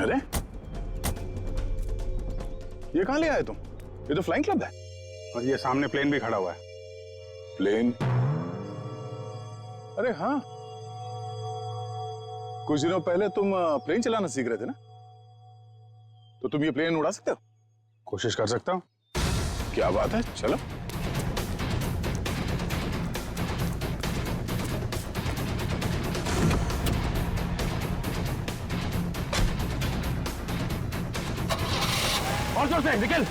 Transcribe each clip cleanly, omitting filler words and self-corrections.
अरे ये कहां ले आए तुम? ये तो फ्लाइंग क्लब है। और ये सामने प्लेन भी खड़ा हुआ है। प्लेन? अरे हाँ, कुछ दिनों पहले तुम प्लेन चलाना सीख रहे थे ना, तो तुम ये प्लेन उड़ा सकते हो? कोशिश कर सकता हूँ। क्या बात है, चलो। और जोर से निकल।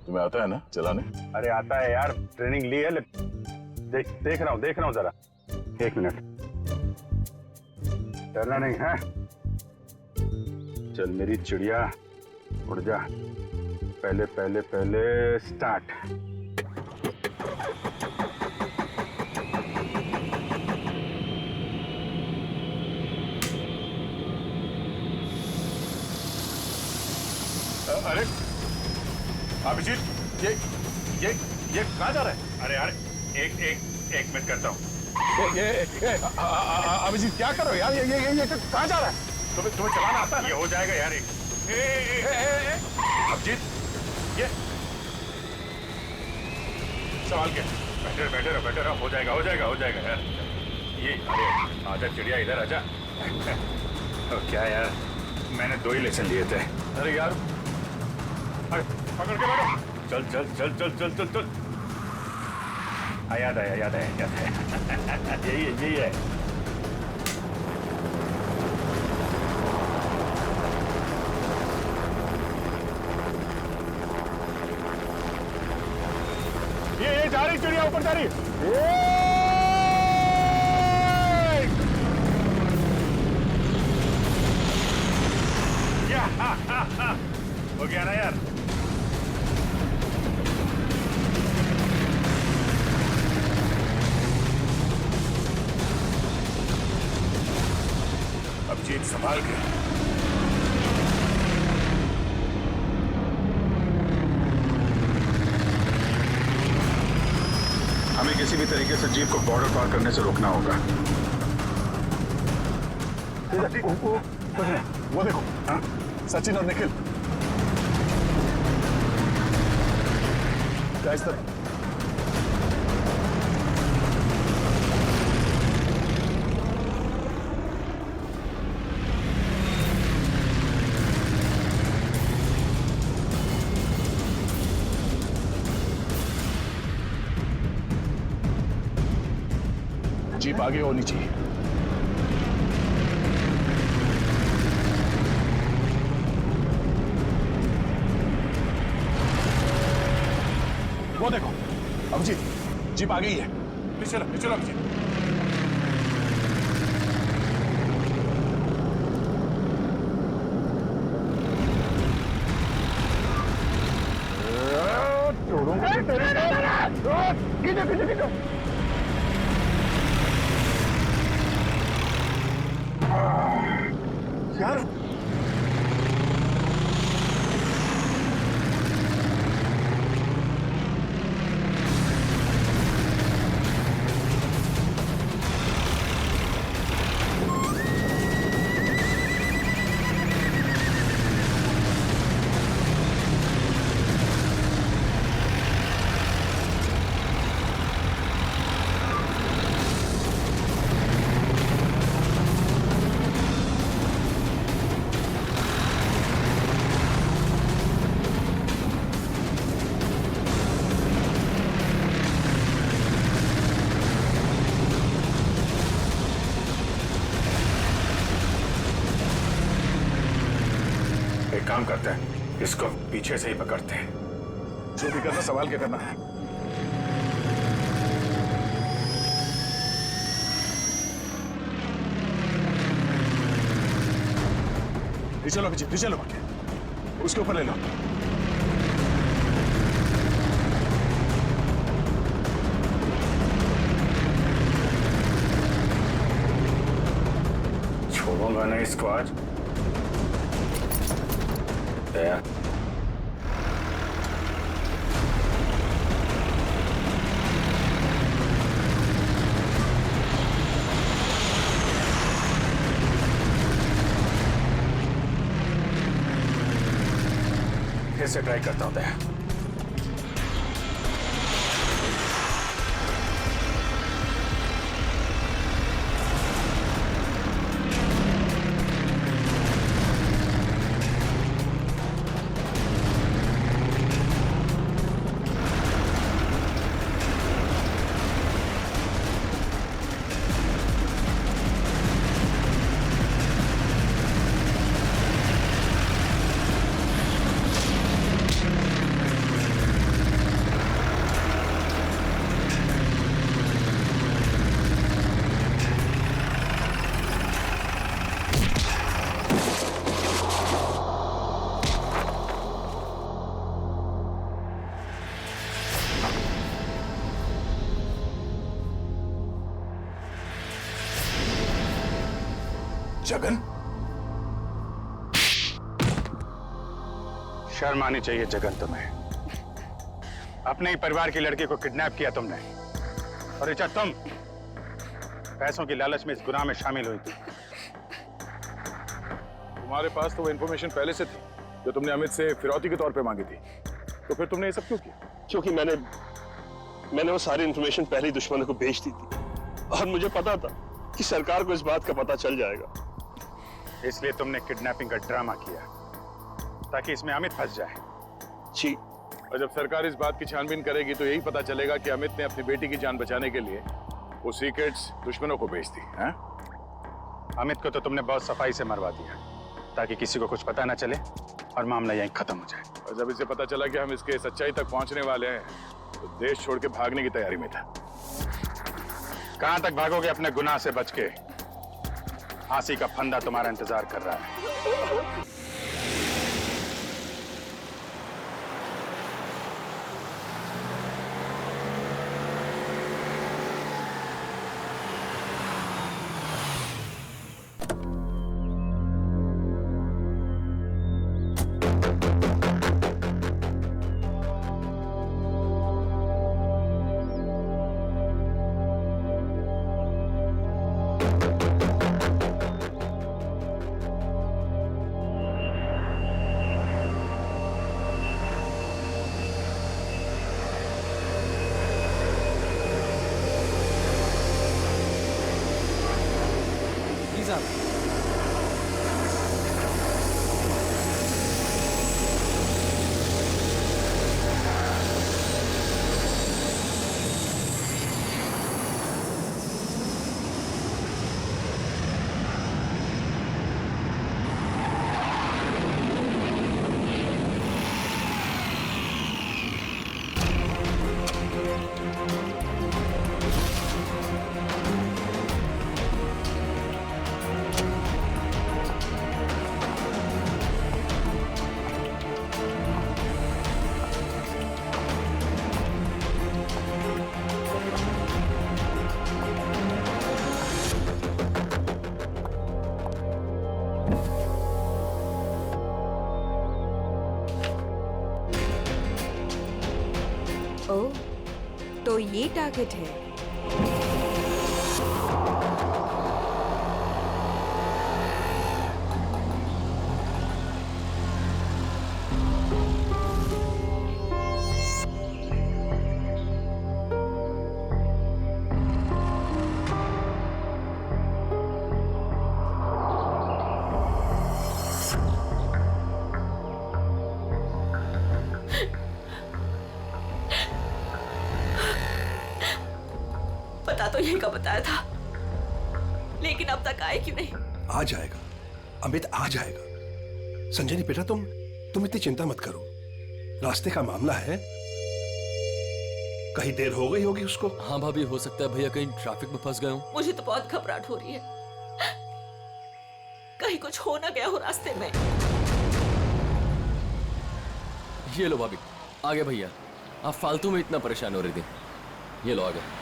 तुम्हें आता है ना चलाने? अरे आता है यार, ट्रेनिंग ली है। देख रहा हूँ जरा। 1 मिनट, डरना नहीं है। चल मेरी चिड़िया, उड़ जा। पहले स्टार्ट। अरे अभिजीत, ये कहाँ जा रहा है? अरे यार एक मिनट करता हूँ। अभिजीत क्या कर रहे हो यार? ये कहाँ जा रहा है? तुम्हें चलाना आता है? ये हो जाएगा यार। अभिजीत, ये सवाल क्या? बैठे रहो। हो जाएगा यार। ये अरे आजा चिड़िया, इधर आजा। क्या यार, मैंने 2 ही लेसन लिए थे। अरे यार, अरे पकड़ के बैठो। चल। याद आया। यही है। ये जा रही चिड़िया, ऊपर जा रही। हो गया ना यार। अभिजीत संभाल के। हमें किसी भी तरीके से जीप को बॉर्डर पार करने से रोकना होगा। वो देखो, सचिन और निखिल। क्या इस तरह? जीप आगे होनी चाहिए। वो देखो अभिजीत, जीप आ गई है। चलो अभिजीत। यार एक काम करते हैं, इसको पीछे से ही पकड़ते हैं। जो भी करना संभाल के करना है। चलो अभिजीत, चलो उसके ऊपर ले लो। छोड़ूंगा नहीं इसको आज। दया से ट्राई करता हूं दया। जगन, शर्म आनी चाहिए जगन तुम्हें। अपने ही परिवार की लड़की को किडनैप किया तुमने, और ऋचा तुम पैसों की लालच में इस गुनाह में शामिल हुई थी। तुम्हारे पास तो वो इन्फॉर्मेशन पहले से थी जो तुमने अमित से फिरौती के तौर पे मांगी थी, तो फिर तुमने ये सब क्यों किया? क्योंकि मैंने वो सारी इन्फॉर्मेशन पहले ही दुश्मनों को भेज दी थी, और मुझे पता था कि सरकार को इस बात का पता चल जाएगा। इसलिए तुमने किडनैपिंग का ड्रामा किया ताकि इसमें अमित फंस जाए। जी, और जब सरकार इस बात की छानबीन करेगी तो यही पता चलेगा कि अमित ने अपनी बेटी की जान बचाने के लिए वो सीक्रेट्स दुश्मनों को बेच दी। हैं? अमित को तो तुमने बहुत सफाई से मरवा दिया ताकि किसी को कुछ पता ना चले और मामला यहीं खत्म हो जाए। और जब इसे पता चला कि हम इसके सच्चाई तक पहुंचने वाले हैं तो देश छोड़ के भागने की तैयारी में था। कहां तक भागोगे अपने गुनाह से बच के? फांसी का फंदा तुम्हारा इंतजार कर रहा है। ओह, तो ये टारगेट है। पता तो यही का बताया था, लेकिन अब तक आए क्यों नहीं? आ जाएगा, अमित आ जाएगा। संजनी बेटा, तुम इतनी चिंता मत करो। रास्ते का मामला है, कहीं देर हो गई होगी उसको। हाँ भाभी, हो सकता है भैया कहीं ट्रैफिक में फंस गए हो। मुझे तो बहुत घबराहट हो रही है, कहीं कुछ हो ना गया हो रास्ते में। ये लो भाभी, आ गए भैया। आप फालतू में इतना परेशान हो रही थी। ये लो, आ गए।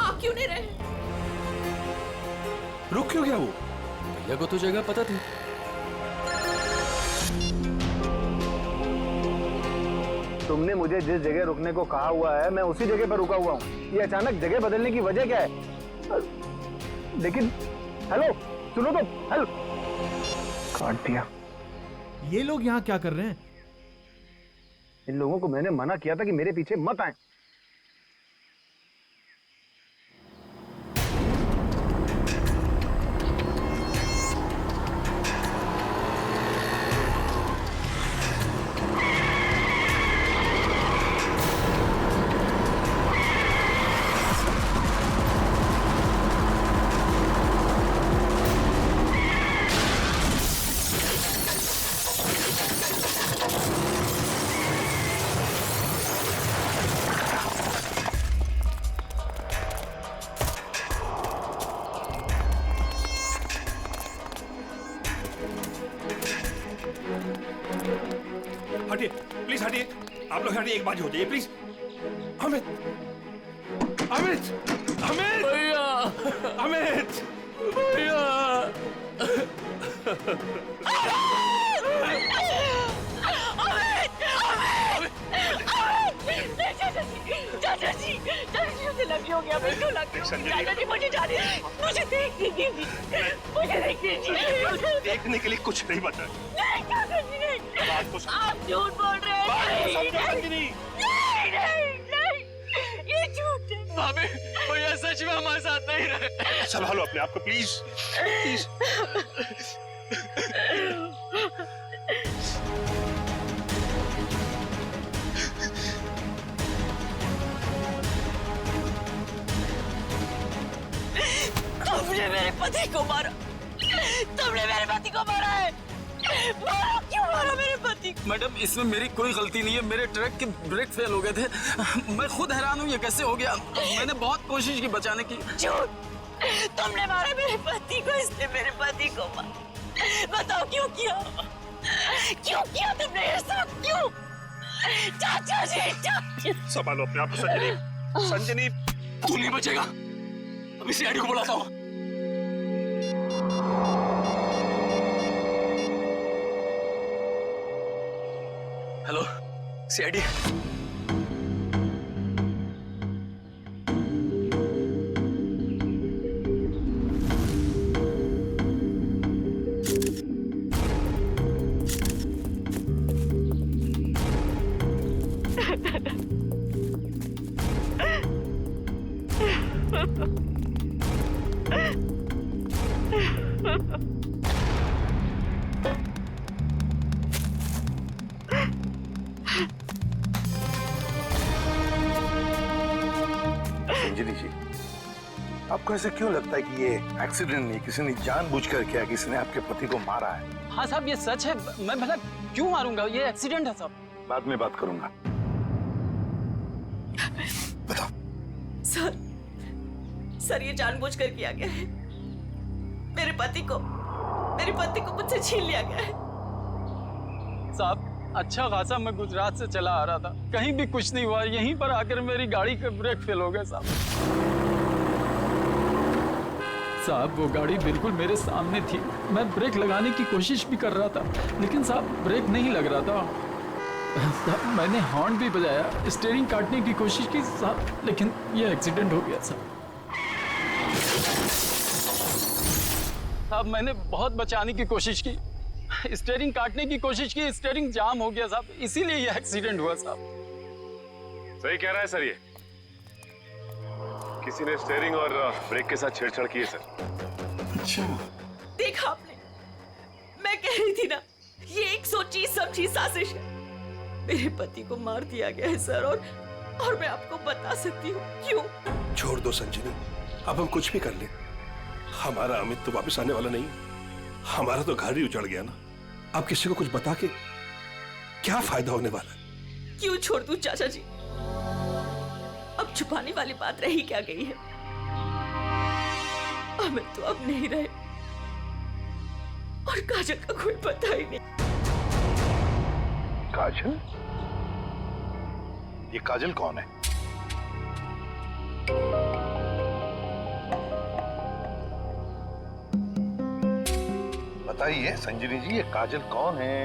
आप क्यों नहीं रहे? रुक क्यों गया वो? भैया को तो जगह पता थी। तुमने मुझे जिस जगह रुकने को कहा हुआ है, मैं उसी जगह पर रुका हुआ हूँ। ये अचानक जगह बदलने की वजह क्या है? लेकिन हेलो, सुनो तो, हेलो। काट दिया। ये लोग यहाँ क्या कर रहे हैं? इन लोगों को मैंने मना किया था कि मेरे पीछे मत आए। हटिए प्लीज, हटिए आप लोग, हटिए, एक बात हो जाइए प्लीज। अमित, अमित, अमित भैया, अमित भैया, चाचा जी उसे लगी हो गया। क्यों लगी? चाचा जी मुझे जाने, मुझे देखने दीजिए, मुझे देखने दीजिए। देखने के लिए कुछ नहीं बता। नहीं चाचा जी नहीं, बात तो आप झूठ बोल रहे हैं। नहीं, ये झूठ है। भाभी, भैया सच में हमारे साथ नहीं रहे। संभालो अपने आप को प्लीज, प्लीज। तुमने मेरे पति को मारा, तुमने मेरे पति को मारा है। मारा, क्यों मारा मेरे पति को? मैडम, इसमें मेरी कोई गलती नहीं है। मेरे ट्रक के ब्रेक फेल हो गए थे। मैं खुद हैरान हूँ ये कैसे हो गया। मैंने बहुत कोशिश की बचाने की। झूठ, तुमने मारा मेरे पति को, इसने मेरे पति को मारा। बताओ क्यों किया? क्यों किया तुमने ये सब? क्यों? चाचा जी, चाचा। संभालो अपने आप को संजनी, संजनी। तू नहीं बचेगा। अभी सीआईडी को बुलाता हूँ। Hello CID. संजनी जी, आपको ऐसे क्यों लगता है कि ये एक्सीडेंट नहीं, किसी ने जानबूझकर किया, किसी ने आपके पति को मारा है? हाँ साहब, ये सच है। मैं भला क्यों मारूंगा? ये एक्सीडेंट है साहब। बाद में बात करूंगा। बताओ। सर ये जानबूझकर किया गया है। मेरे पति को मुझसे छीन लिया गया है। साहब, अच्छा खासा मैं गुजरात से चला आ रहा था, कहीं भी कुछ नहीं हुआ। यहीं पर आकर मेरी गाड़ी का ब्रेक फेल हो गया साहब। साहब वो गाड़ी बिल्कुल मेरे सामने थी। मैं ब्रेक लगाने की कोशिश भी कर रहा था, लेकिन साहब ब्रेक नहीं लग रहा था। साहब मैंने हॉर्न भी बजाया, स्टीयरिंग काटने की कोशिश की साहब, लेकिन ये एक्सीडेंट हो गया साहब। साहब मैंने बहुत बचाने की कोशिश की, स्टीयरिंग काटने की कोशिश की, स्टीयरिंग जाम हो गया साहब, इसीलिए ये एक्सीडेंट हुआ साहब। सही कह रहा है सर। ये किसी ने स्टीयरिंग और ब्रेक के साथ छेड़छाड़ की है सर। अच्छा, देखा आपने, मैं कह रही थी ना, ये एक सोची समझी साजिश है। मेरे पति को मार दिया गया है सर, और मैं आपको बता सकती हूँ क्यों। छोड़ दो संजनी, अब हम कुछ भी कर ले, हमारा अमित तो वापस आने वाला नहीं। हमारा तो घर ही उजड़ गया ना। अब किसी को कुछ बता के क्या फायदा होने वाला है? क्यों छोड़ दूं चाचा जी? अब छुपाने वाली बात रही क्या गई है। अमित तो अब नहीं रहे, और काजल का कोई पता ही नहीं। काजल? ये काजल कौन है? बताइए संजनी जी, ये काजल कौन है?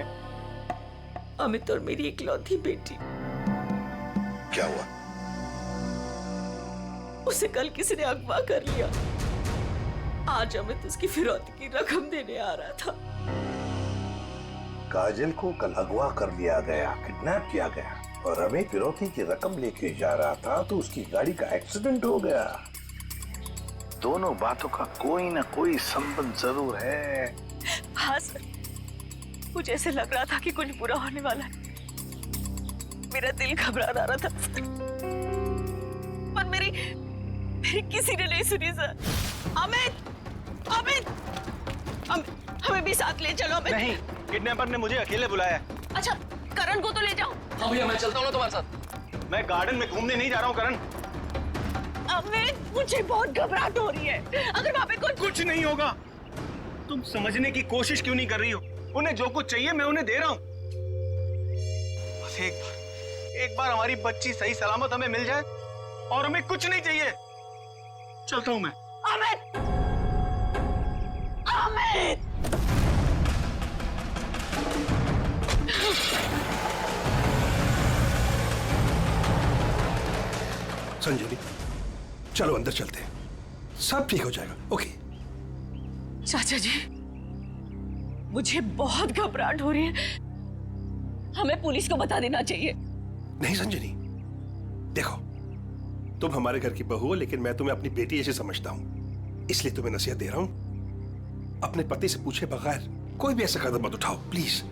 अमित और मेरी इकलौती बेटी। क्या हुआ? उसे कल किसी ने अगवा कर लिया। आज अमित उसकी फिरौती की रकम देने आ रहा था। काजल को कल अगवा कर लिया गया, किडनैप किया गया और हमें फिरौती की रकम लेके जा रहा था तो उसकी गाड़ी का एक्सीडेंट हो गया। दोनों बातों का कोई ना कोई संबंध जरूर है। हाँ सर, मुझे ऐसे लग रहा था कि कुछ बुरा होने वाला है। मेरा दिल घबरा रहा था पर मेरी किसी ने नहीं सुनी सर। अमित, हमें भी साथ ले चलो। अमित नहीं, किडनैपर ने मुझे अकेले बुलाया है। अच्छा, करण को तो ले जाओ। हाँ भैया, मैं चलता हूँ ना तुम्हारे साथ। मैं गार्डन में घूमने नहीं जा रहा हूँ करण। अमित, मुझे बहुत घबराहट हो रही है। अगर वहाँ पे कुछ नहीं होगा। तुम समझने की कोशिश क्यों नहीं कर रही हो? उन्हें जो कुछ चाहिए मैं उन्हें दे रहा हूँ। बस एक बार हमारी बच्ची सही सलामत हमें मिल जाए और हमें कुछ नहीं चाहिए। चलता हूँ मैं। अमित! अमित! संजीवनी, चलो अंदर चलते हैं, सब ठीक हो जाएगा। ओके। चाचा जी, मुझे बहुत घबराहट हो रही है। हमें पुलिस को बता देना चाहिए। नहीं संजीवनी, देखो तुम हमारे घर की बहू हो, लेकिन मैं तुम्हें अपनी बेटी ऐसे समझता हूं, इसलिए तुम्हें नसीहत दे रहा हूं, अपने पति से पूछे बगैर कोई भी ऐसा कदम मत उठाओ, प्लीज।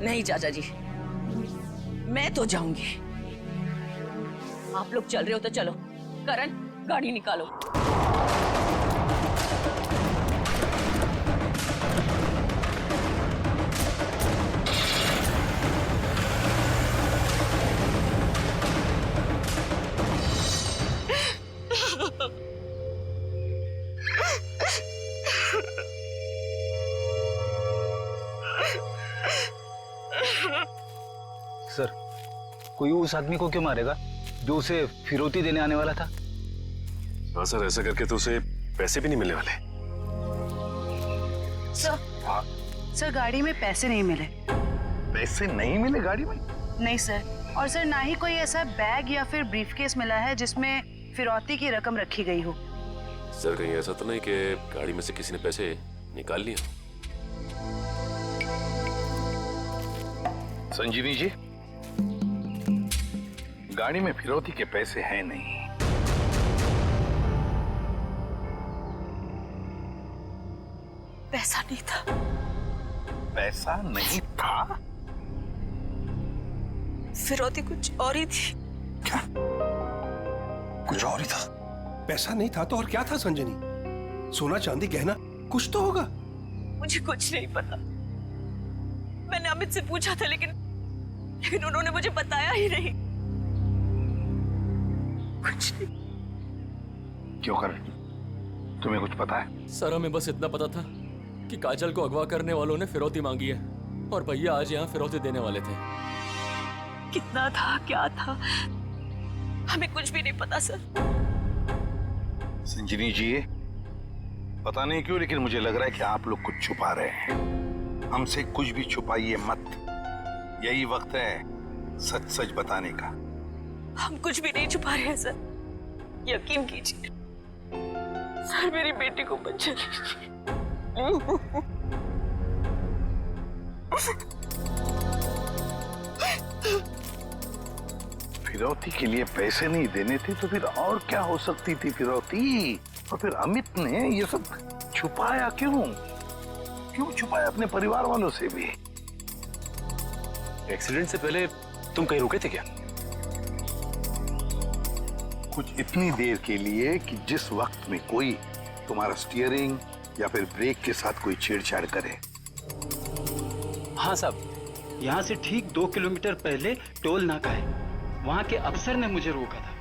नहीं चाचा जी, मैं तो जाऊंगी। आप लोग चल रहे हो तो चलो। करण, गाड़ी निकालो। सर, कोई उस आदमी को क्यों मारेगा जो उसे फिरौती देने आने वाला था? हाँ सर, ऐसा करके तो उसे पैसे भी नहीं मिलने वाले। सर गाड़ी में पैसे नहीं मिले। पैसे नहीं मिले गाड़ी में? नहीं सर, और सर ना ही कोई ऐसा बैग या फिर ब्रीफकेस मिला है जिसमें फिरौती की रकम रखी गई हो। सर कहीं ऐसा तो नहीं कि गाड़ी में से किसी ने पैसे निकाल लिए? संजीवनी जी, गाड़ी में फिरौती के पैसे हैं नहीं। पैसा नहीं था। पैसा नहीं था? फिरौती कुछ और ही थी। क्या? कुछ और ही था? पैसा नहीं था तो और क्या था संजनी? सोना चांदी गहना कुछ तो होगा। मुझे कुछ नहीं पता। मैंने अमित से पूछा था लेकिन उन्होंने मुझे बताया ही नहीं। कुछ नहीं। क्यों कर? तुम्हें कुछ पता है? सर हमें बस इतना पता था कि काजल को अगवा करने वालों ने फिरौती मांगी है और भैया आज यहाँ फिरौती देने वाले थे। कितना था, क्या था, हमें कुछ भी नहीं पता सर। संजीवनी जी, पता नहीं क्यों लेकिन मुझे लग रहा है कि आप लोग कुछ छुपा रहे हैं। हमसे कुछ भी छुपाइए मत। यही वक्त है सच सच बताने का। हम कुछ भी नहीं छुपा रहे हैं सर, यकीन कीजिए। सर मेरी बेटी को बचा लीजिए। फिरौती के लिए पैसे नहीं देने थे तो फिर और क्या हो सकती थी फिरौती? और फिर अमित ने ये सब छुपाया क्यों? क्यों छुपाया अपने परिवार वालों से भी? एक्सीडेंट से पहले तुम कहीं रुके थे क्या? कुछ इतनी देर के लिए कि जिस वक्त में कोई तुम्हारा स्टीयरिंग या फिर ब्रेक के साथ कोई छेड़छाड़ करे। हाँ साहब, यहाँ से ठीक 2 किलोमीटर पहले टोल नाका है, वहाँ के अफसर ने मुझे रोका था।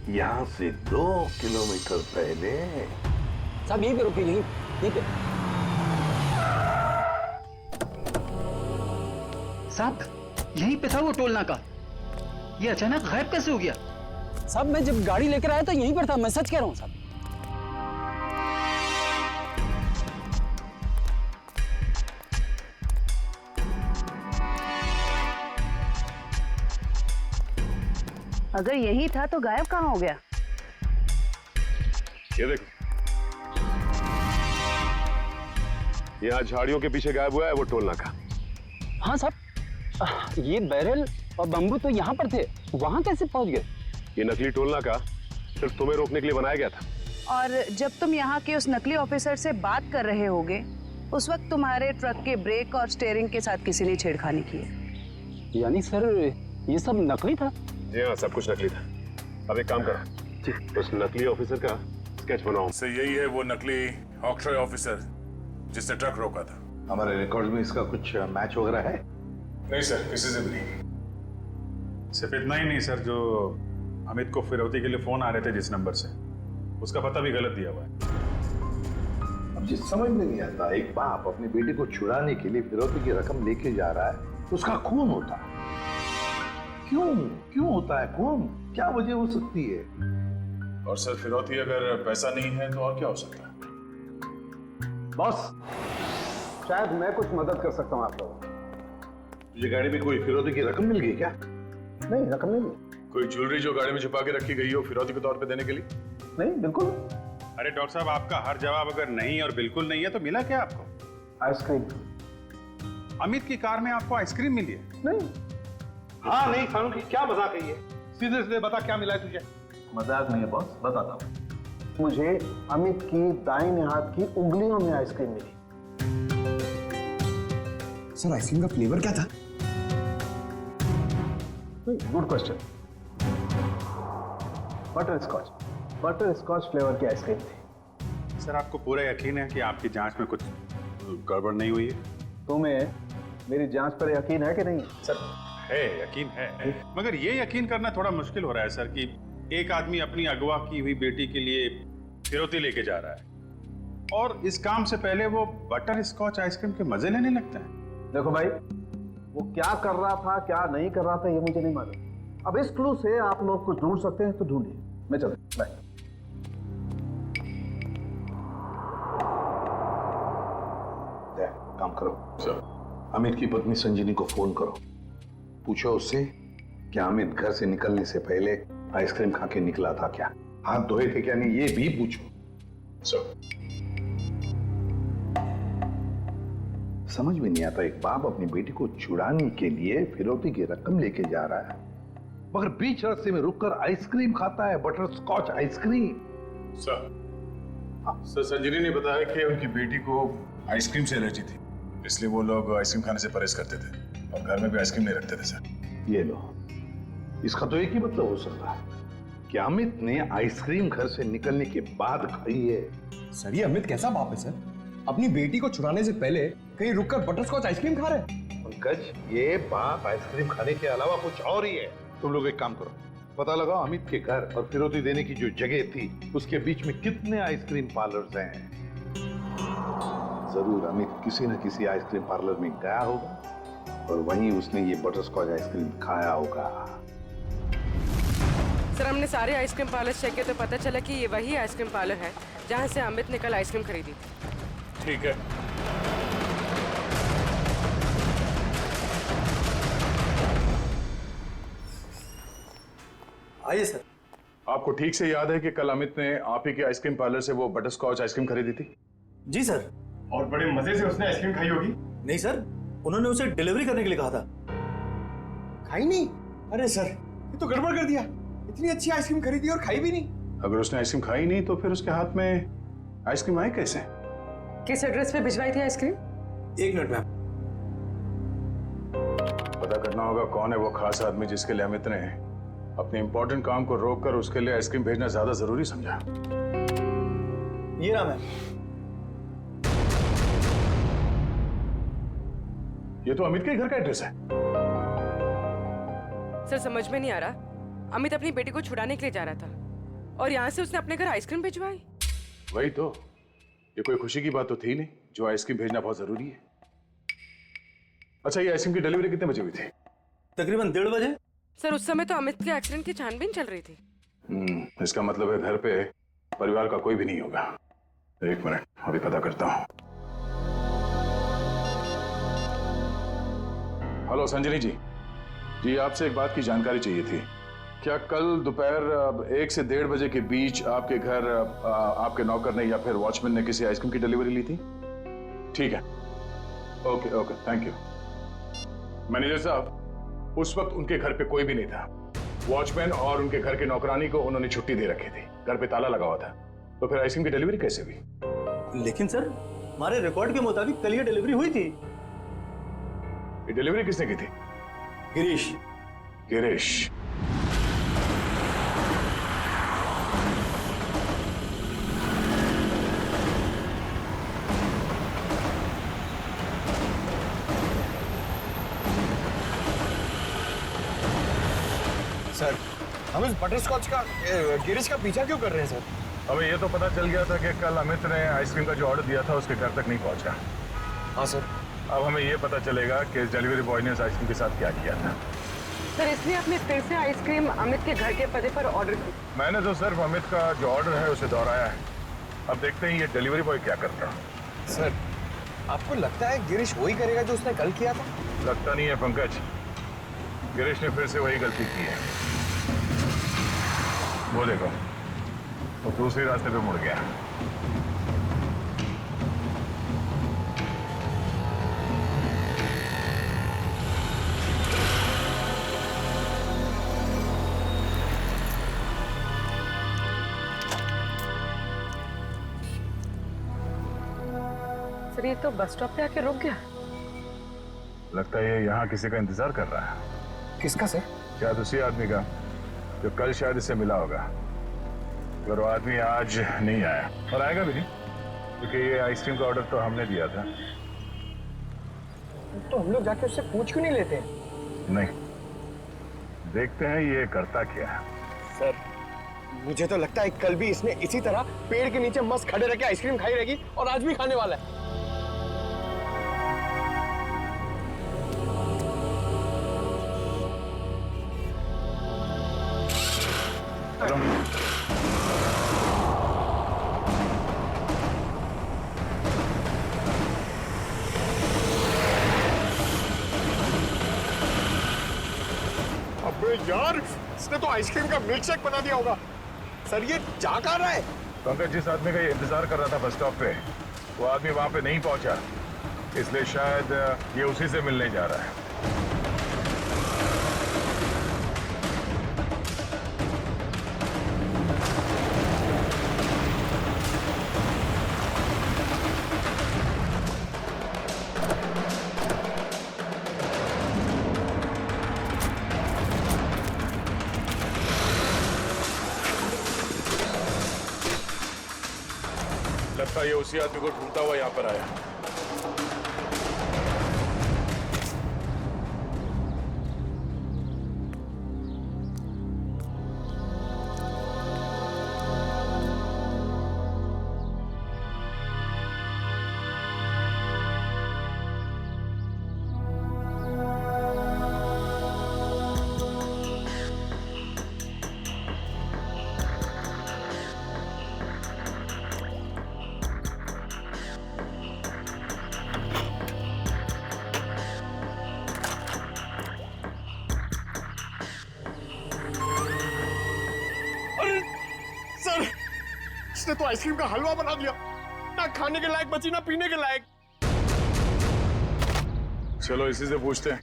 यहाँ से 2 किलोमीटर पहले? साहब यहीं पे रुकिए, यहीं पे। साहब यहीं पे था वो टोल नाका, ये अचानक गायब कैसे हो गया? साहब मैं जब गाड़ी लेकर आया तो यहीं पर था, मैं सच कह रहा हूँ साहब। अगर यही था तो गायब कहाँ हो गया? ये देखो, यहाँ झाड़ियों के पीछे गायब हुआ है वो टोल नाका। हाँ साहब, ये बैरल और बम्बू तो यहाँ पर थे, वहाँ कैसे पहुँच गए? ये नकली टोल नाका सिर्फ तुम्हें रोकने के लिए बनाया गया था। और जब तुम यहाँ के उस नकली ऑफिसर से बात कर रहे होगे, उस वक्त तुम्हारे ट्रक के ब्रेक और स्टीयरिंग के साथ किसी ने छेड़खानी की है। यानी सर ये सब नकली था? जी हाँ, सब कुछ नकली था। अब एक काम करो, उस नकली ऑफिसर का स्केच बनाओ। सर यही है वो नकली ऑक्ट्रॉय ऑफिसर जिसने ट्रक रोका था। हमारे रिकॉर्ड में इसका कुछ मैच वगैरह है? नहीं सर, किसी से भी नहीं। सिर्फ इतना ही नहीं सर, जो अमित को फिरौती के लिए फोन आ रहे थे जिस नंबर से, उसका पता भी गलत दिया हुआ है। अब जिस समझ में नहीं आता, एक बाप अपनी बेटी को छुड़ाने के लिए फिरौती की रकम लेके जा रहा है, उसका खून होता है। क्यों होता है खून? क्या वजह हो सकती है? और सर फिरौती अगर पैसा नहीं है तो और क्या हो सकता है? बॉस, शायद मैं कुछ मदद कर सकता हूँ आप लोगों। तुझे गाड़ी में कोई फिरौती की रकम मिल गई क्या? नहीं, रकम नहीं मिली। कोई ज्वेलरी जो गाड़ी में छुपा के रखी गई हो फिरौती के तौर पे देने के लिए? नहीं, बिल्कुल। अरे डॉक्टर साहब, आपका हर जवाब अगर नहीं और बिल्कुल नहीं है तो मिला क्या आपको? आइसक्रीम। अमित की कार में आपको आइसक्रीम मिली है? नहीं। हाँ नहीं फारूकी, क्या मजाक है ये? सीधे सीधे बता क्या मिला है तुझे? मजाक नहीं है बॉस, बताता हूँ। मुझे अमित की दाहिने हाथ की उंगलियों में आइसक्रीम मिली। सर आइसक्रीम का फ्लेवर क्या था? Good question. Butter scotch flavour की आइसक्रीम थी। सर आपको पूरा यकीन है कि आपकी जांच में कुछ गड़बड़ नहीं हुई है? तुम्हें मेरी जांच पर यकीन है कि नहीं? सर है, यकीन है, मगर ये यकीन करना थोड़ा मुश्किल हो रहा है सर कि एक आदमी अपनी अगवा की हुई बेटी के लिए फिरौती लेके जा रहा है और इस काम से पहले वो बटर स्कॉच आइसक्रीम के मजे लेने लगता है। देखो भाई, वो क्या कर रहा था क्या नहीं कर रहा था ये मुझे नहीं मालूम। अब इस क्लू से आप लोग कुछ ढूंढ सकते हैं तो ढूंढिए। मैं चलता हूं, बाय। काम करो सर, अमित की पत्नी संजीनी को फोन करो, पूछो उससे कि अमित घर से निकलने से पहले आइसक्रीम खा के निकला था क्या, हाथ धोए थे क्या नहीं, ये भी पूछो। सर समझ में नहीं आता, एक बाप अपनी बेटी को छुड़ाने के लिए फिरौती की रकम लेके जा रहा है, मगर बीच रास्ते में रुककर आइसक्रीम खाता है, बटर स्कॉच आइसक्रीम। सर संजीनी ने बताया कि उनकी बेटी को आइसक्रीम से एलर्जी थी, इसलिए वो लोग आइसक्रीम खाने से परहेज करते थे और घर में भी आइसक्रीम नहीं रखते थे। सर ये लो, इसका तो एक ही मतलब हो सकता है कि अमित ने आइसक्रीम घर से निकलने के बाद खाई है। सर ये अमित कैसा बाप है सर? अपनी बेटी को छुड़ाने से पहले कहीं रुककर बटरस्कॉच आइसक्रीम खा रहे हैं। पंकज, ये बाप आइसक्रीम खाने के अलावा कुछ और ही है। तुम लोग एक काम करो, पता लगाओ अमित के घर और फिरौती देने की जो जगह थी उसके बीच में कितने आइसक्रीम पार्लर्स हैं। जरूर अमित किसी न किसी आइसक्रीम पार्लर में गया होगा और वहीं उसने ये बटरस्कॉच आइसक्रीम खाया होगा। सर हमने सारे आइसक्रीम पार्लर चेक किए तो पता चला कि ये वही आइसक्रीम पार्लर है जहाँ से अमित ने कल आइसक्रीम खरीदी थी। ठीक है, आइए सर। आपको ठीक से याद है कि कल अमित ने आप ही के आइसक्रीम पार्लर से वो बटर स्कॉच आइसक्रीम खरीदी थी? जी सर। और बड़े मजे से उसने आइसक्रीम खाई होगी? नहीं सर, उन्होंने उसे डिलीवरी करने के लिए कहा था। खाई नहीं? अरे सर ये तो गड़बड़ कर दिया, इतनी अच्छी आइसक्रीम खरीदी और खाई भी नहीं। अगर उसने आइसक्रीम खाई नहीं तो फिर उसके हाथ में आइसक्रीम आई कैसे? किस एड्रेस पे भिजवाई थी आइसक्रीम? 1 minute ma'am. पता करना होगा कौन है वो खास आदमी जिसके लिए अमित ने अपने इंपॉर्टेंट काम को रोककर उसके लिए आइसक्रीम भेजना ज्यादा जरूरी समझा। ये नाम है। ये तो अमित के घर का एड्रेस है। सर समझ में नहीं आ रहा, अमित अपनी बेटी को छुड़ाने के लिए जा रहा था और यहाँ से उसने अपने घर आइसक्रीम भिजवाई। वही तो, ये कोई खुशी की बात तो थी नहीं जो आइसक्रीम भेजना बहुत जरूरी है। अच्छा, ये आइसक्रीम की डिलीवरी कितने बजे हुई थी? तकरीबन 1:30 बजे। सर उस समय तो अमित के एक्सीडेंट की छानबीन चल रही थी। इसका मतलब है घर पे परिवार का कोई भी नहीं होगा। एक मिनट, अभी पता करता हूँ। हेलो संजनी जी, आपसे एक बात की जानकारी चाहिए थी। क्या कल दोपहर 1 से 1:30 बजे के बीच आपके घर आपके नौकर ने या फिर वॉचमैन ने किसी आइसक्रीम की डिलीवरी ली थी? ठीक है, okay okay, thank you. Manager साहब, उस वक्त उनके घर पे कोई भी नहीं था। वॉचमैन और उनके घर के नौकरानी को उन्होंने छुट्टी दे रखी थी, घर पे ताला लगा हुआ था। तो फिर आइसक्रीम की डिलीवरी कैसे हुई? लेकिन सर, हमारे रिकॉर्ड के मुताबिक कल ये डिलीवरी हुई थी। ये डिलीवरी किसने की थी? गिरीश। गिरीश? सर, हम इस बटरस्कॉच का गिरीश का पीछा क्यों कर रहे हैं सर? हमें ये तो पता चल गया था कि कल अमित ने आइसक्रीम का जो ऑर्डर दिया था उसके घर तक नहीं पहुंचा। हाँ सर। अब हमें ये पता चलेगा कि डिलीवरी बॉय ने इस आइसक्रीम के साथ क्या किया था। सर, इसलिए आपने फिर से आइसक्रीम अमित के घर के पते पर ऑर्डर की? मैंने तो सिर्फ अमित का जो ऑर्डर है उसे दोहराया है। अब देखते हैं ये डिलीवरी बॉय क्या करता है। सर, आपको लगता है गिरीश वही करेगा जो उसने कल किया था? लगता नहीं है पंकज, गिरीश ने फिर से वही गलती की है। वो देखो, वो दूसरे रास्ते पे मुड़ गया। सर, ये तो बस स्टॉप पे आके रुक गया। लगता है ये यहाँ किसी का इंतजार कर रहा है। किसका सर? शायद उसी आदमी का जो कल शायद इससे मिला होगा। अगर वो आदमी आज नहीं आया, और आएगा भी नहीं, क्योंकि ये आइसक्रीम का ऑर्डर तो हमने दिया था। तो हम लोग जाके उससे पूछ क्यों नहीं लेते? नहीं, देखते हैं ये करता क्या है। सर, मुझे तो लगता है कल भी इसने इसी तरह पेड़ के नीचे मस्त खड़े रह के आइसक्रीम खाई रहेगी और आज भी खाने वाला है। अबे यार, इसने तो आइसक्रीम का मिल्क शेक बना दिया होगा। सर, ये जा कहाँ रहा है? पंकज, जिस आदमी का ये इंतजार कर रहा था बस स्टॉप पे, वो आदमी वहां पे नहीं पहुंचा, इसलिए शायद ये उसी से मिलने जा रहा है। लगता है ये उसी आदमी को ढूंढता हुआ यहाँ पर आया। इसने तो आइसक्रीम का हलवा बना दिया, ना खाने के लायक बची ना पीने के लायक। चलो इसी से पूछते हैं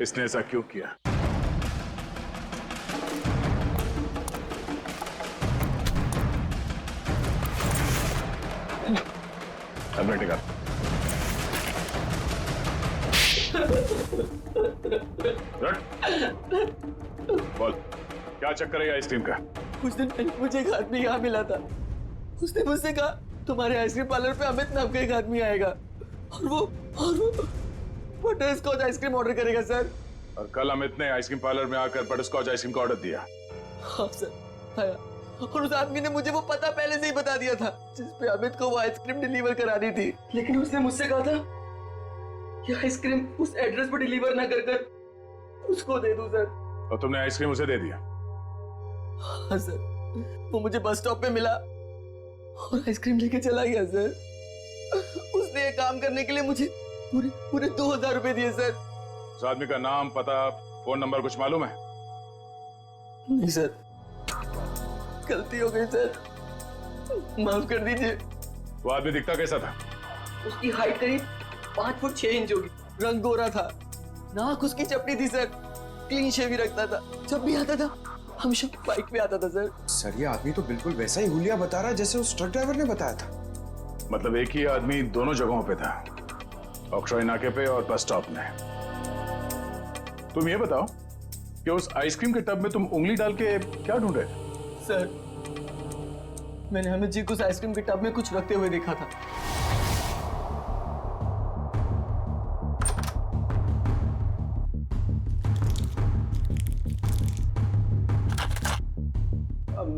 इसने ऐसा क्यों किया। टैबलेट का बोल, क्या चक्कर है आइसक्रीम का? कुछ दिन पहले मुझे एक आदमी यहाँ मिला था। उसने मुझसे कहा तुम्हारे आइसक्रीम पार्लर पे अमित नाम का एक आदमी आएगा और वो बटरस्कॉच आइसक्रीम ऑर्डर करेगा सर। और कल अमित ने आइसक्रीम पार्लर में आकर बटरस्कॉच आइसक्रीम का ऑर्डर दिया। हाँ सर, आया। और उस आदमी ने मुझे वो पता पहले से ही बता दिया था जिस पे अमित को वो आइसक्रीम डिलीवर करानी थी। लेकिन उसने मुझसे कहा था कि आइसक्रीम उस एड्रेस पर डिलीवर ना कर उसको दे दूं सर। और तुमने आइसक्रीम उसे दे दिया? हाँ सर, वो मुझे बस स्टॉप पे मिला और आइसक्रीम लेके चला गया सर। उसने ये काम करने के लिए मुझे पूरे 2000 रुपए दिए सर। उस आदमी का नाम, पता, फोन नंबर कुछ मालूम है? नहीं सर, गलती हो गई सर, माफ कर दीजिए। वो आदमी दिखता कैसा था? उसकी हाइट करीब 5 फुट 6 इंच होगी, रंग गोरा था, नाक उसकी चपटी थी सर, क्लीन शेव ही रखता था, जब भी आता था हमेशा बाइक पे आता था सर। सर ये आदमी तो बिल्कुल वैसा ही हुलिया बता रहा है जैसे उस ट्रक ड्राइवर ने बताया था। मतलब एक ही आदमी दोनों जगहों पे था, ऑक्ट्रॉय नाके पे और बस स्टॉप में। तुम ये बताओ कि उस आइसक्रीम के टब में तुम उंगली डाल के क्या ढूंढ रहे थे? सर मैंने अमित जी को उस आइसक्रीम के टब में कुछ रखते हुए देखा था।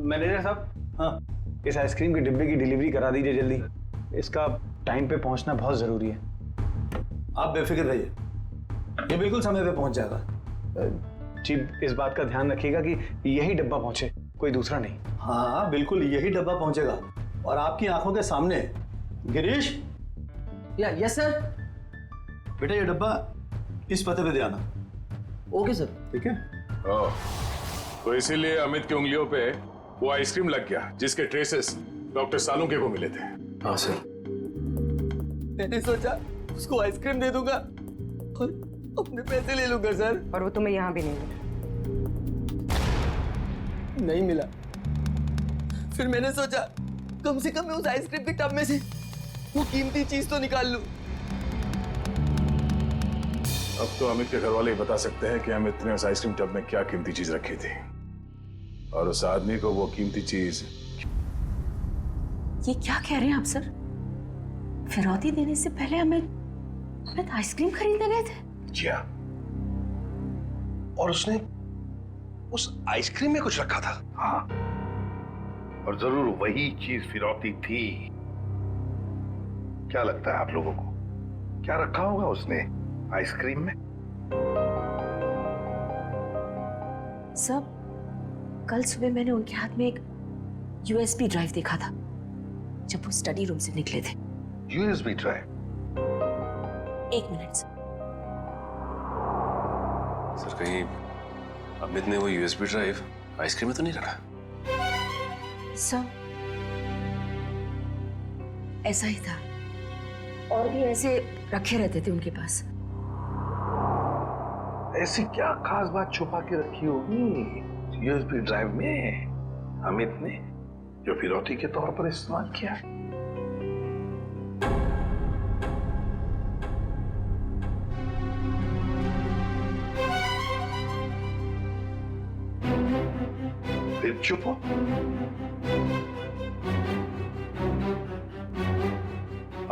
मैनेजर साहब, हाँ, इस आइसक्रीम के डिब्बे की डिलीवरी करा दीजिए जल्दी। इसका टाइम पे पहुंचना बहुत जरूरी है। आप बेफिक्र रहिए, ये बिल्कुल समय पे पहुंच जाएगा। जी इस बात का ध्यान रखिएगा कि यही डब्बा पहुंचे, कोई दूसरा नहीं। हाँ बिल्कुल यही डब्बा पहुंचेगा और आपकी आंखों के सामने। Girish, yes sir. बेटा ये डब्बा इस पते पे दे आना। Okay sir. ठीक है। ओह, तो इसीलिए अमित की उंगलियों पे वो आइसक्रीम लग गया जिसके ट्रेसेस डॉक्टर सालुंके को मिले थे। हाँ सर। मैंने सोचा उसको आइसक्रीम दे दूंगा और अपने पैसे ले लूंगा सर। और वो तुम्हें यहाँ भी नहीं मिला। फिर मैंने सोचा कम से कम मैं उस आइसक्रीम के टब में से वो कीमती चीज तो निकाल लूं। अब तो अमित के घर वाले ही बता सकते हैं कि अमित ने उस आइसक्रीम टब में क्या कीमती चीज रखी थी और उस आदमी को वो कीमती चीज। ये क्या कह रहे हैं आप सर? फिरौती देने से पहले हमें आइसक्रीम खरीदने गए थे? जी हाँ, और उसने उस आइसक्रीम में कुछ रखा था। हाँ, और जरूर वही चीज फिरौती थी। क्या लगता है आप लोगों को, क्या रखा होगा उसने आइसक्रीम में? सब कल सुबह मैंने उनके हाथ में एक यूएसबी ड्राइव देखा था जब वो स्टडी रूम से निकले थे। USB drive? एक मिनट सर, कहीं अमित ने वो यूएसबी ड्राइव आइसक्रीम में तो नहीं रखा? सर ऐसा ही था, और भी ऐसे रखे रहते थे उनके पास। ऐसी क्या खास बात छुपा के रखी होगी यूएसबी ड्राइव में अमित ने, जो फिरौती के तौर पर इस्तेमाल किया? फिर चुप हो।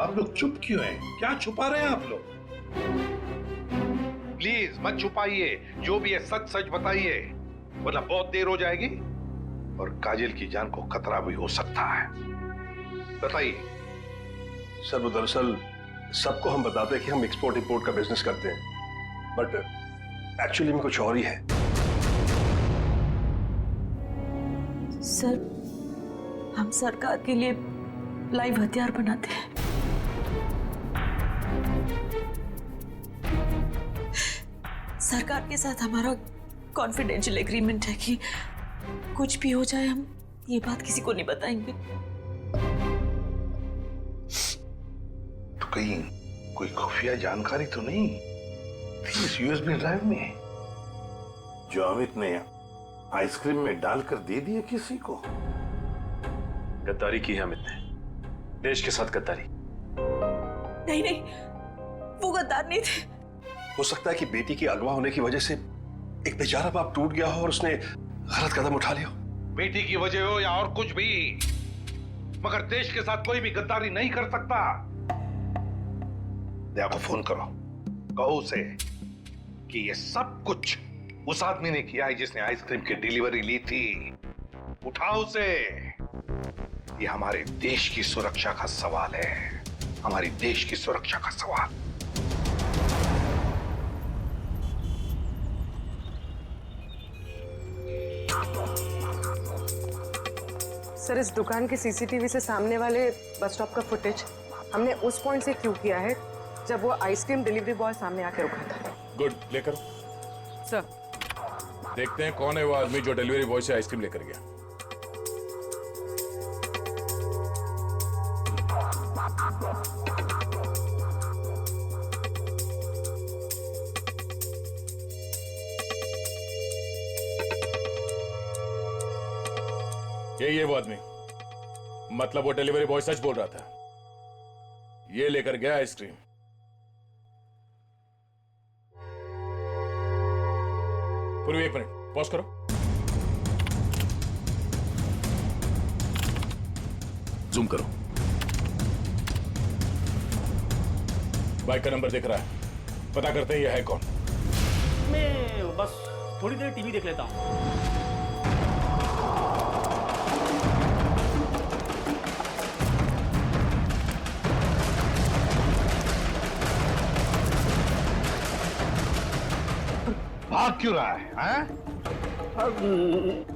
आप लोग चुप क्यों हैं? क्या छुपा रहे हैं आप लोग? प्लीज मत छुपाइए, जो भी है सच सच बताइए, वरना बहुत देर हो जाएगी और काजल की जान को खतरा भी हो सकता है। बताइए। सर वो दरअसल सबको हम बताते हैं कि हम एक्सपोर्ट इंपोर्ट का बिजनेस करते हैं, बट एक्चुअली में कुछ और ही है। सर हम सरकार के लिए लाइव हथियार बनाते हैं। सरकार के साथ हमारा कॉन्फिडेंशियल एग्रीमेंट है कि कुछ भी हो जाए हम ये बात किसी को नहीं बताएंगे। तो कहीं कोई खुफिया जानकारी तो नहीं थी इस यूएसबी ड्राइव में जो अमित ने आइसक्रीम में डालकर दे दिया किसी को? गद्दारी की है अमित ने, देश के साथ गद्दारी। नहीं नहीं, वो गद्दार नहीं थे। हो सकता है कि बेटी के अगवा होने की वजह से एक बेचारा बाप टूट गया हो और उसने गलत कदम उठा लिया हो। बेटी की वजह हो या और कुछ भी, मगर देश के साथ कोई भी गद्दारी नहीं कर सकता। दया को फोन करो, कहो उसे कि ये सब कुछ उस आदमी ने किया है जिसने आइसक्रीम की डिलीवरी ली थी। उठाओ उसे। ये हमारे देश की सुरक्षा का सवाल है, हमारी देश की सुरक्षा का सवाल। सर इस दुकान के सीसीटीवी से सामने वाले बस स्टॉप का फुटेज हमने उस पॉइंट से क्यू किया है जब वो आइसक्रीम डिलीवरी बॉय सामने आके रुका था। गुड, लेकर सर देखते हैं कौन है वो आदमी जो डिलीवरी बॉय से आइसक्रीम लेकर गया। ये वो आदमी, मतलब वो डिलीवरी बॉय सच बोल रहा था। ये लेकर गया आइसक्रीम। पूर्वी, एक मिनट पॉज करो। जूम करो। बाइक का नंबर दिख रहा है, पता करते हैं ये है कौन। मैं बस थोड़ी देर टीवी देख लेता हूँ। भाग क्यों रहा है, हैं?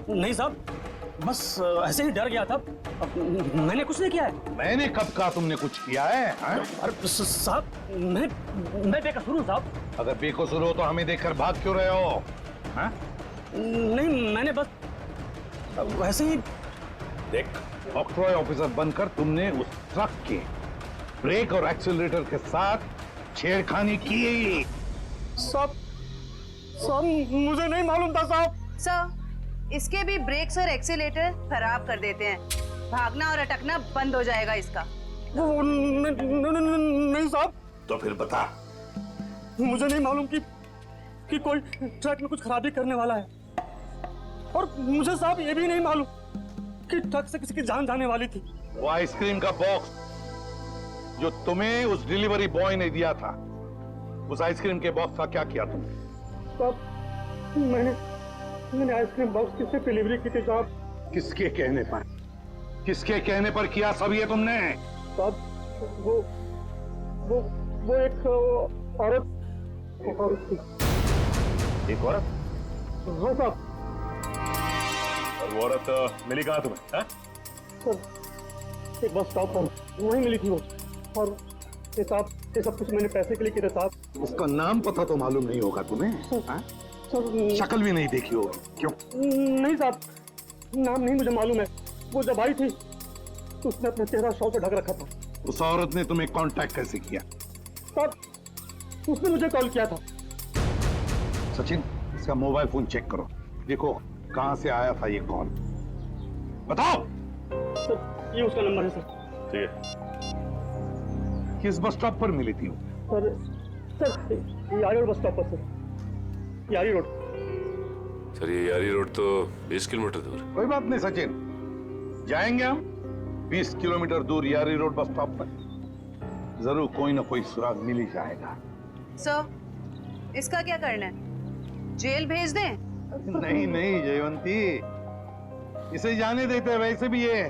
नहीं साहब, बस ऐसे ही डर गया था। मैंने कुछ नहीं किया है। मैंने कब कहा तुमने कुछ किया है, हैं? अरे साहब, मैं बेकसूर हूँ साहब। अगर बेकसूर हो तो हमें देखकर भाग क्यों रहे हो, हैं? नहीं, मैंने बस वैसे ही। देख, ऑक्ट्रॉय ऑफिसर बनकर तुमने उस ट्रक के ब्रेक और एक्सीलरेटर के साथ छेड़खानी की। साहब मुझे नहीं मालूम था साहब। सर, इसके भी ब्रेक्स और एक्सीलेटर खराब कर देते हैं। भागना और अटकना बंद हो जाएगा इसका। नहीं साहब। तो फिर बता। मुझे नहीं मालूम कि कोई ट्रक में कुछ खराबी करने वाला है, और मुझे साहब ये भी नहीं मालूम कि ट्रक से किसी की जान जाने वाली थी। वो आइसक्रीम का बॉक्स जो तुम्हें उस डिलीवरी बॉय ने दिया था, उस आइसक्रीम के बॉक्स का क्या किया तुमने? साहब, मैंने आइसक्रीम बॉक्स किससे डिलीवरी की थी साहब? किसके कहने पर? किसके कहने पर किया सब ये तुमने? साहब, वो एक औरत थी। एक औरत? हाँ साहब। और वो औरत मिली कहाँ तुम्हें, हैं? सर, एक बस स्टॉप पर वहीं मिली थी वो। और ये साहब, ये सब कुछ मैंने पैसे के लिए किया साहब। उसका नाम पता तो मालूम नहीं होगा तुम्हें? सर, शक्ल भी नहीं देखी होगी, क्यों? नहीं साहब, नाम नहीं मुझे मालूम है। वो जब आई थी तो उसने अपना चेहरा शॉल से ढक रखा था। उस औरत ने तुम्हें कांटेक्ट कैसे किया? साहब, उसने मुझे कॉल किया था। सचिन, इसका मोबाइल फोन चेक करो, देखो कहां से आया था ये कॉल। बताओ। सर, ये उसका नंबर है सर। ठीक है। किस बस स्टॉप पर मिली थी वो? सर, यारी रोड बस स्टॉप पर सर। यारी रोड। सर, ये यारी रोड तो 20 किलोमीटर दूर है। कोई बात नहीं सचिन, जाएंगे हम 20 किलोमीटर दूर यारी रोड बस स्टॉप पर। जरूर कोई ना कोई सुराग मिल ही जाएगा। सर, इसका क्या करना है? जेल भेज दें? नहीं जयवंती, इसे जाने देते। वैसे भी ये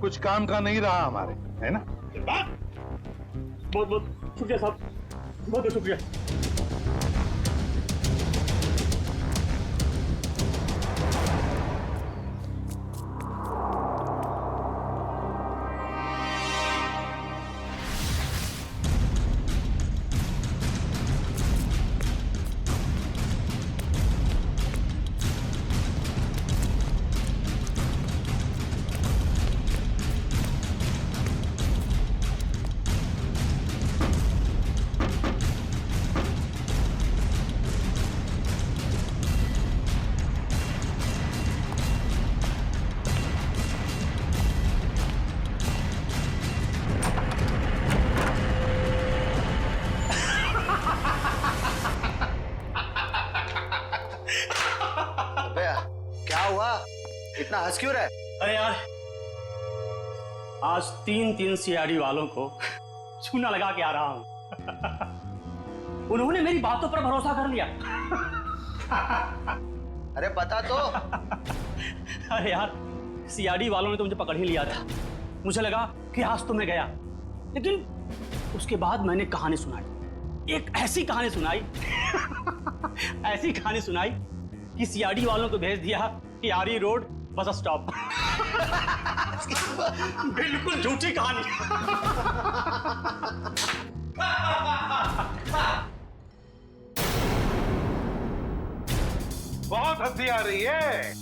कुछ काम का नहीं रहा हमारे, है ना? बहुत बहुत शुक्रिया साहब, बहुत बहुत शुक्रिया। इतना हंस क्यों रहा है? अरे यार, आज 3 सीआईडी वालों को चूना लगा के आ रहा हूं। उन्होंने मेरी बातों पर भरोसा कर लिया। अरे बता तो। अरे यार, सीआईडी वालों ने तो मुझे पकड़ ही लिया था। मुझे लगा कि आज तो मैं गया, लेकिन उसके बाद मैंने कहानी सुनाई। एक ऐसी कहानी सुनाई ऐसी कहानी सुनाई कि सीआईडी वालों को भेज दिया यारी रोड बस स्टॉप। बिल्कुल झूठी कहानी। बहुत हंसी आ रही है।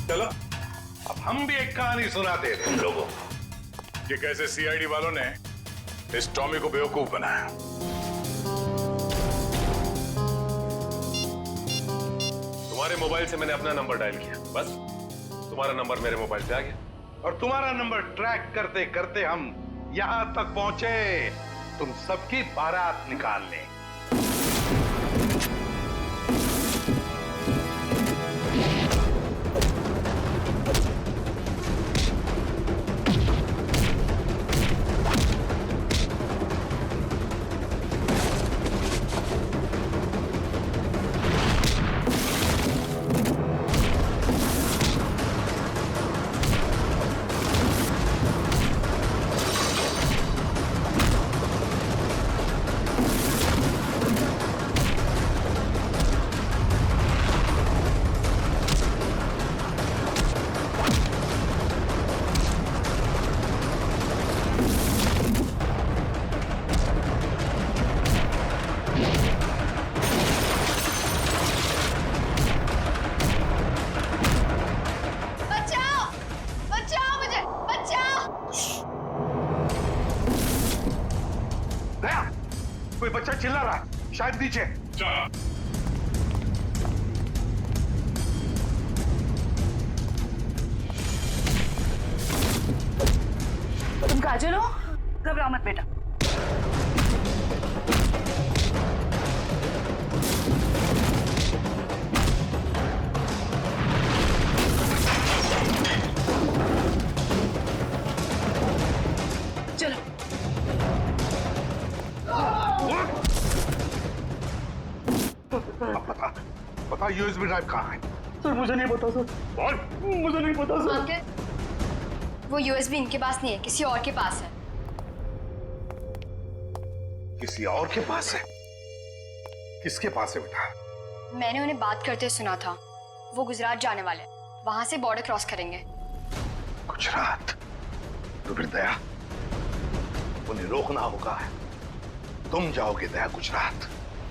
चलो अब हम भी एक कहानी सुनाते हैं तुम लोगों को कि कैसे सीआईडी वालों ने इस टॉमी को बेवकूफ बनाया। तुम्हारे मोबाइल से मैंने अपना नंबर डायल किया, बस तुम्हारा नंबर मेरे मोबाइल पे आ गया। और तुम्हारा नंबर ट्रैक करते करते हम यहां तक पहुंचे, तुम सबकी बारात निकालने। कोई बच्चा चिल्ला रहा है, शायद नीचे। तुम काजल हो? घबराओ मत बेटा। चलो। पता यूएसबी ड्राइव कहाँ है? सर मुझे नहीं पता सर। बोल। मुझे नहीं पता सर। अंकल, वो यूएसबी इनके पास नहीं है, किसी और के पास है। किसी और के पास है? किसके पास है बेटा? मैंने उन्हें बात करते सुना था। वो गुजरात जाने वाले, वहां से बॉर्डर क्रॉस करेंगे। गुजरात? तो फिर दया, उन्हें रोकना होगा। तुम जाओगे दया गुजरात।